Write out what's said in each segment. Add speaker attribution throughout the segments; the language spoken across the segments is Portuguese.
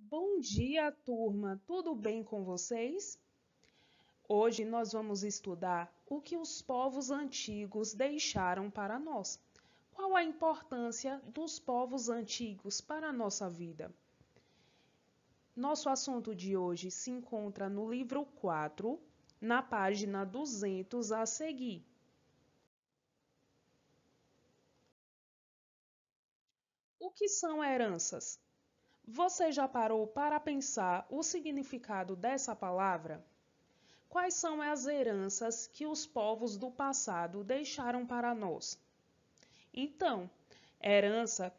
Speaker 1: Bom dia, turma! Tudo bem com vocês? Hoje nós vamos estudar o que os povos antigos deixaram para nós. Qual a importância dos povos antigos para a nossa vida? Nosso assunto de hoje se encontra no livro 4, na página 200 a seguir. O que são heranças? Você já parou para pensar o significado dessa palavra? Quais são as heranças que os povos do passado deixaram para nós? Então, herança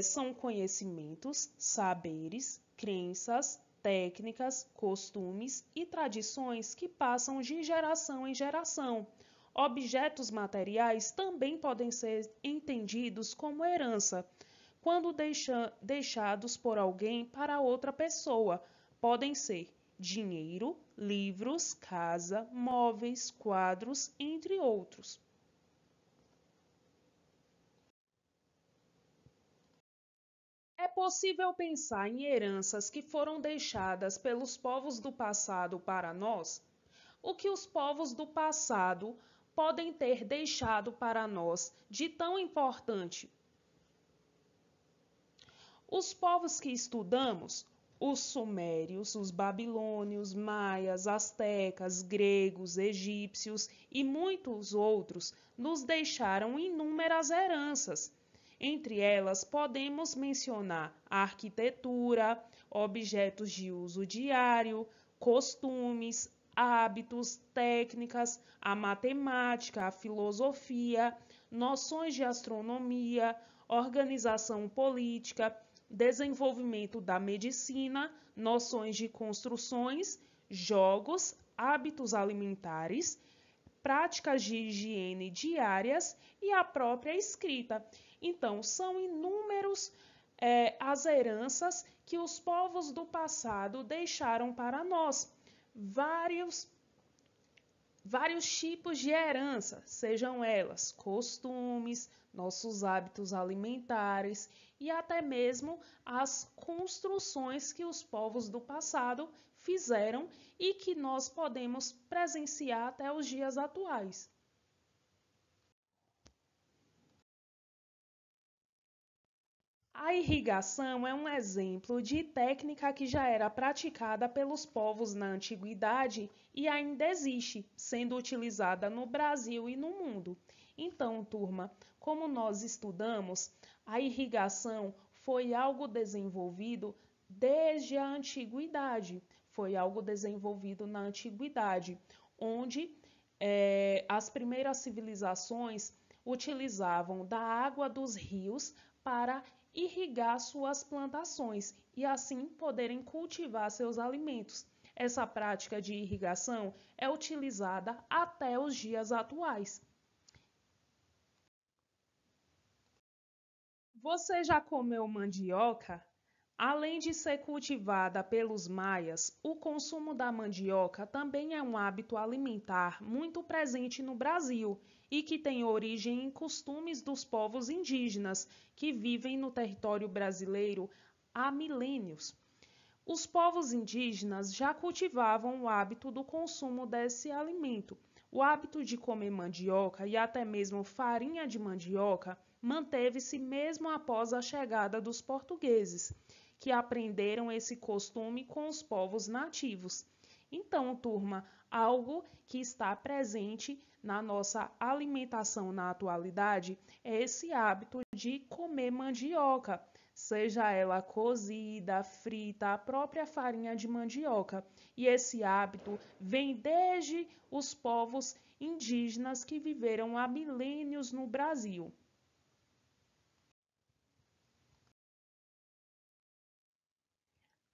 Speaker 1: são conhecimentos, saberes, crenças, técnicas, costumes e tradições que passam de geração em geração. Objetos materiais também podem ser entendidos como herança, quando deixados por alguém para outra pessoa. Podem ser dinheiro, livros, casa, móveis, quadros, entre outros. É possível pensar em heranças que foram deixadas pelos povos do passado para nós? O que os povos do passado podem ter deixado para nós de tão importante? Os povos que estudamos, os sumérios, os babilônios, maias, astecas, gregos, egípcios e muitos outros, nos deixaram inúmeras heranças. Entre elas, podemos mencionar a arquitetura, objetos de uso diário, costumes, hábitos, técnicas, a matemática, a filosofia, noções de astronomia, organização política, desenvolvimento da medicina, noções de construções, jogos, hábitos alimentares, práticas de higiene diárias e a própria escrita. Então, são inúmeros as heranças que os povos do passado deixaram para nós. Vários tipos de herança, sejam elas costumes, nossos hábitos alimentares e até mesmo as construções que os povos do passado fizeram e que nós podemos presenciar até os dias atuais. A irrigação é um exemplo de técnica que já era praticada pelos povos na antiguidade e ainda existe, sendo utilizada no Brasil e no mundo. Então, turma, como nós estudamos, a irrigação foi algo desenvolvido desde a antiguidade. Foi algo desenvolvido na antiguidade, onde as primeiras civilizações utilizavam da água dos rios para irrigar suas plantações e assim poderem cultivar seus alimentos. Essa prática de irrigação é utilizada até os dias atuais. Você já comeu mandioca? Além de ser cultivada pelos maias, o consumo da mandioca também é um hábito alimentar muito presente no Brasil e que tem origem em costumes dos povos indígenas que vivem no território brasileiro há milênios. Os povos indígenas já cultivavam o hábito do consumo desse alimento. O hábito de comer mandioca e até mesmo farinha de mandioca manteve-se mesmo após a chegada dos portugueses, que aprenderam esse costume com os povos nativos. Então, turma, algo que está presente na nossa alimentação na atualidade é esse hábito de comer mandioca, seja ela cozida, frita, a própria farinha de mandioca. E esse hábito vem desde os povos indígenas que viveram há milênios no Brasil.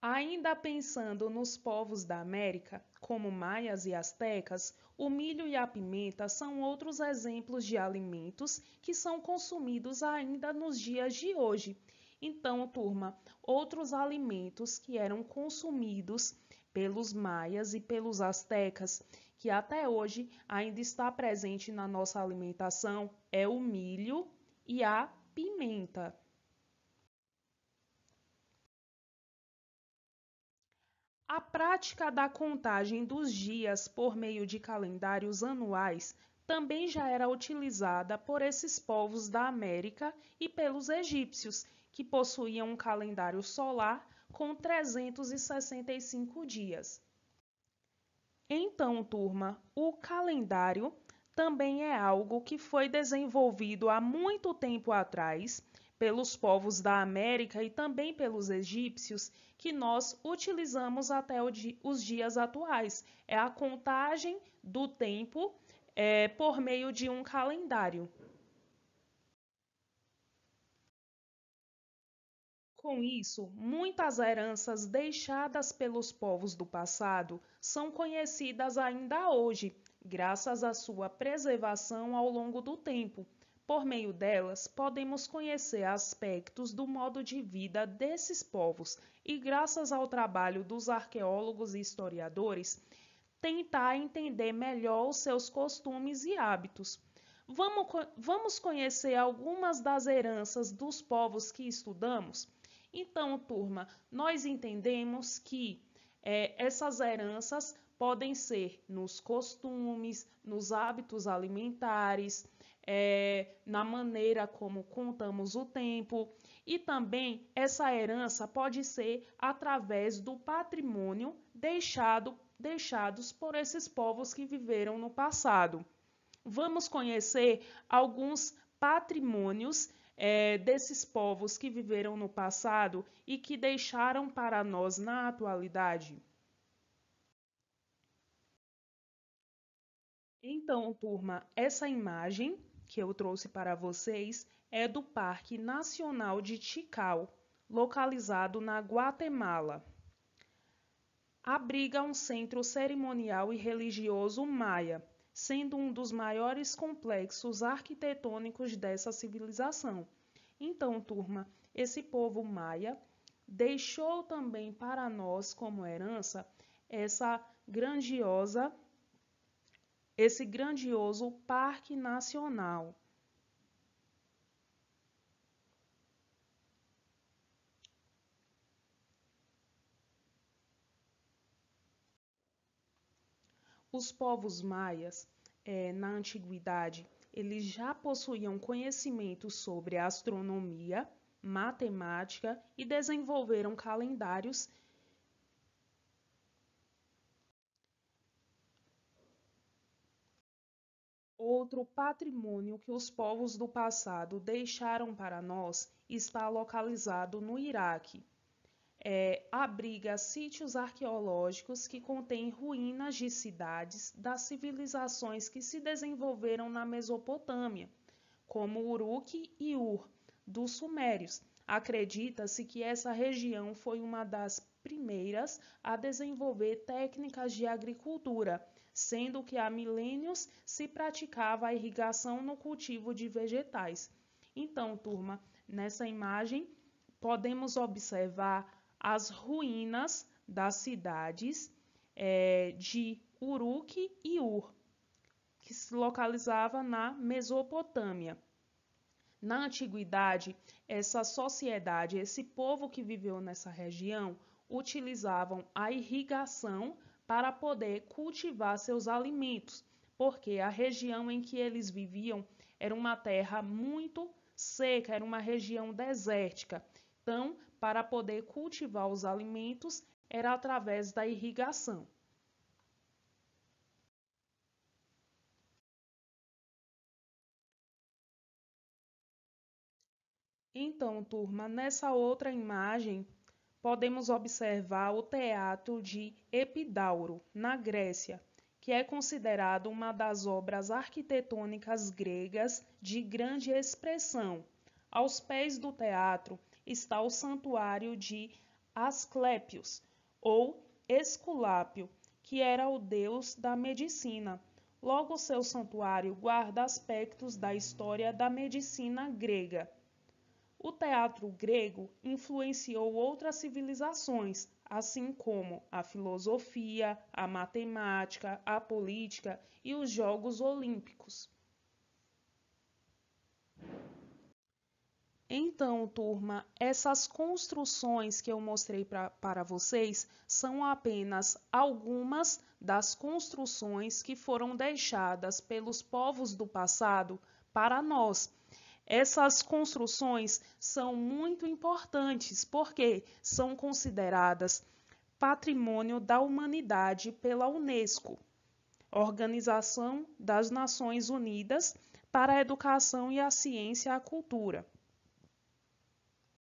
Speaker 1: Ainda pensando nos povos da América, como maias e astecas, o milho e a pimenta são outros exemplos de alimentos que são consumidos ainda nos dias de hoje. Então, turma, outros alimentos que eram consumidos pelos maias e pelos astecas, que até hoje ainda está presente na nossa alimentação, é o milho e a pimenta. A prática da contagem dos dias por meio de calendários anuais também já era utilizada por esses povos da América e pelos egípcios, que possuíam um calendário solar com 365 dias. Então, turma, o calendário também é algo que foi desenvolvido há muito tempo atrás pelos povos da América e também pelos egípcios, que nós utilizamos até os dias atuais. É a contagem do tempo por meio de um calendário. Com isso, muitas heranças deixadas pelos povos do passado são conhecidas ainda hoje, graças à sua preservação ao longo do tempo. Por meio delas, podemos conhecer aspectos do modo de vida desses povos e, graças ao trabalho dos arqueólogos e historiadores, tentar entender melhor os seus costumes e hábitos. Vamos conhecer algumas das heranças dos povos que estudamos? Então, turma, nós entendemos que essas heranças podem ser nos costumes, nos hábitos alimentares, na maneira como contamos o tempo, e também essa herança pode ser através do patrimônio deixados por esses povos que viveram no passado. Vamos conhecer alguns patrimônios desses povos que viveram no passado e que deixaram para nós na atualidade. Então, turma, essa imagem que eu trouxe para vocês é do Parque Nacional de Tikal, localizado na Guatemala. Abriga um centro cerimonial e religioso maia, sendo um dos maiores complexos arquitetônicos dessa civilização. Então, turma, esse povo maia deixou também para nós como herança esse grandioso parque nacional. Os povos maias, na antiguidade, eles já possuíam conhecimento sobre astronomia, matemática e desenvolveram calendários. Outro patrimônio que os povos do passado deixaram para nós está localizado no Iraque. Abriga sítios arqueológicos que contêm ruínas de cidades das civilizações que se desenvolveram na Mesopotâmia, como Uruk e Ur, dos Sumérios. Acredita-se que essa região foi uma das primeiras a desenvolver técnicas de agricultura, sendo que há milênios se praticava a irrigação no cultivo de vegetais. Então, turma, nessa imagem podemos observar as ruínas das cidades de Uruk e Ur, que se localizava na Mesopotâmia. Na antiguidade, essa sociedade, esse povo que viveu nessa região, utilizavam a irrigação para poder cultivar seus alimentos, porque a região em que eles viviam era uma terra muito seca, era uma região desértica. Então, para poder cultivar os alimentos, era através da irrigação. Então, turma, nessa outra imagem, podemos observar o teatro de Epidauro, na Grécia, que é considerado uma das obras arquitetônicas gregas de grande expressão. Aos pés do teatro está o santuário de Asclépios, ou Esculápio, que era o deus da medicina. Logo, seu santuário guarda aspectos da história da medicina grega. O teatro grego influenciou outras civilizações, assim como a filosofia, a matemática, a política e os Jogos Olímpicos. Então, turma, essas construções que eu mostrei para vocês são apenas algumas das construções que foram deixadas pelos povos do passado para nós. Essas construções são muito importantes porque são consideradas Patrimônio da Humanidade pela Unesco, Organização das Nações Unidas para a Educação e a Ciência e a Cultura.